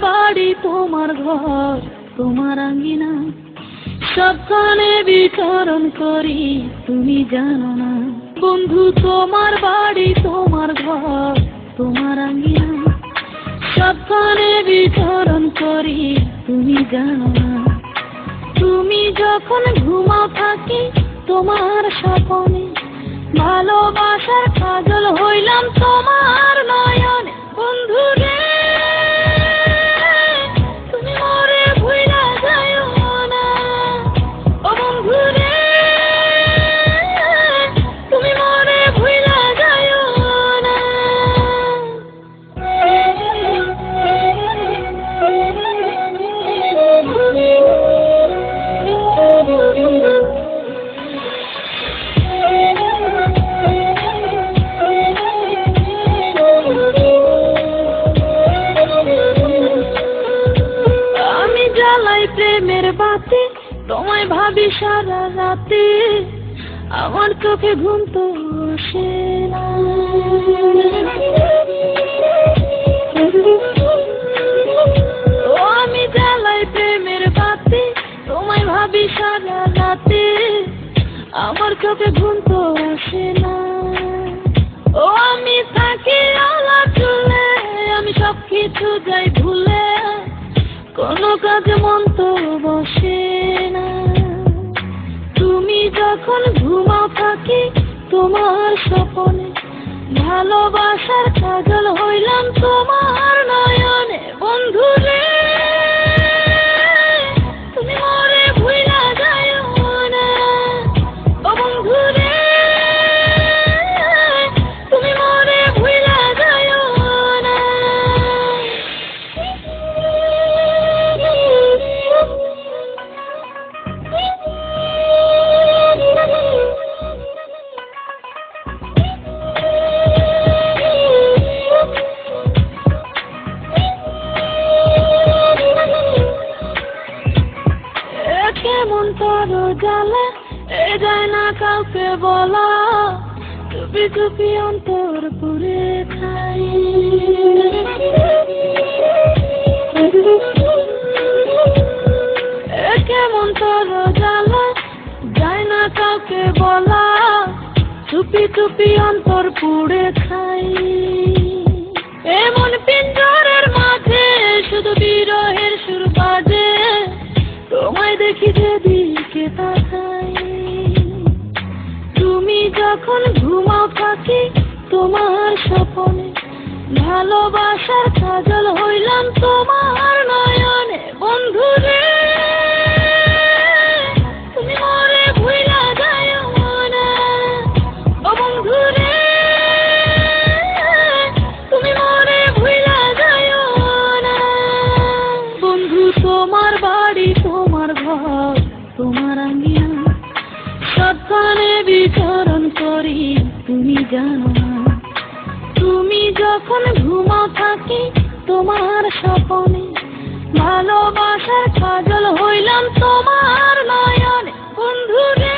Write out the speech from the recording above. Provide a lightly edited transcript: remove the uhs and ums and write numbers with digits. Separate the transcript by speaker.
Speaker 1: বাড়ি তোমার ঘর তোমার আঙ্গিনা, সবখানে বিচরণ করি তুমি জানো না। বন্ধু তোমার বাড়ি তোমার ঘর তোমার আঙ্গিনা, সবখানে বিচরণ করি তুমি জানো না। তুমি যখন ঘুমাও থাকি তোমার স্বপনে, ভালোবাসার কাজল হইলাম তোমার নয়নে। বন্ধু রে তুমি মরে ভুইলা যাইও না, ও বন্ধু রে তুমি মরে ভুইলা যাইও না। আমি জ্বালাই প্রেমের বাতি তোমায় ভাবি সারা রাতে, আমার চোখে ঘুম তো আসে না। ও আমি জ্বালাই প্রেমের বাতি তোমায় ভাবি সারা রাতে, আমার চোখে ঘুম তো আসে না। ও আমি থাকি আলা চুলে, আমি সবকিছু যাই ভুলে, কোনো কাজে মন তো বসে না। তুমি যখন ঘুমাও থাকি তোমার স্বপনে, ভালোবাসার কাজল হইলাম তোমার নয়নে। বন্ধু রে তুমি মরে ভুইলা যাইও না, ও বন্ধু রে তুমি মরে ভুইলা যাইও না। কেমন তোর জ্বালা এ যায় না কাউকে বলা, চুপি চুপি অন্তর পুরে খাই। কেমন তোর জ্বালা যায় না কাউকে বলা, চুপি চুপি অন্তর পুড়ে খাই। এমন পিঞ্জরের মাঝে শুধু বিরহের সুর বাজে, তোমায় দেখি যেদিকে তাকাই। তুমি যখন ঘুমাও থাকি তোমার স্বপনে, ভালোবাসার কাজল হইলাম তোমার নয়নে। বন্ধু রে তুমি মরে ভুইলা যাইও না, ও বন্ধু রে তুমি মরে ভুইলা যাইও না। বন্ধু তোমার বাড়ি তোমার ঘর তোমার আঙ্গিনা, সবখানে বিচরণ করি তুমি জানো না। তুমি যখন ঘুমাও থাকি তোমার স্বপনে, ভালোবাসার কাজল হইলাম তোমার নয়নে। বন্ধু রে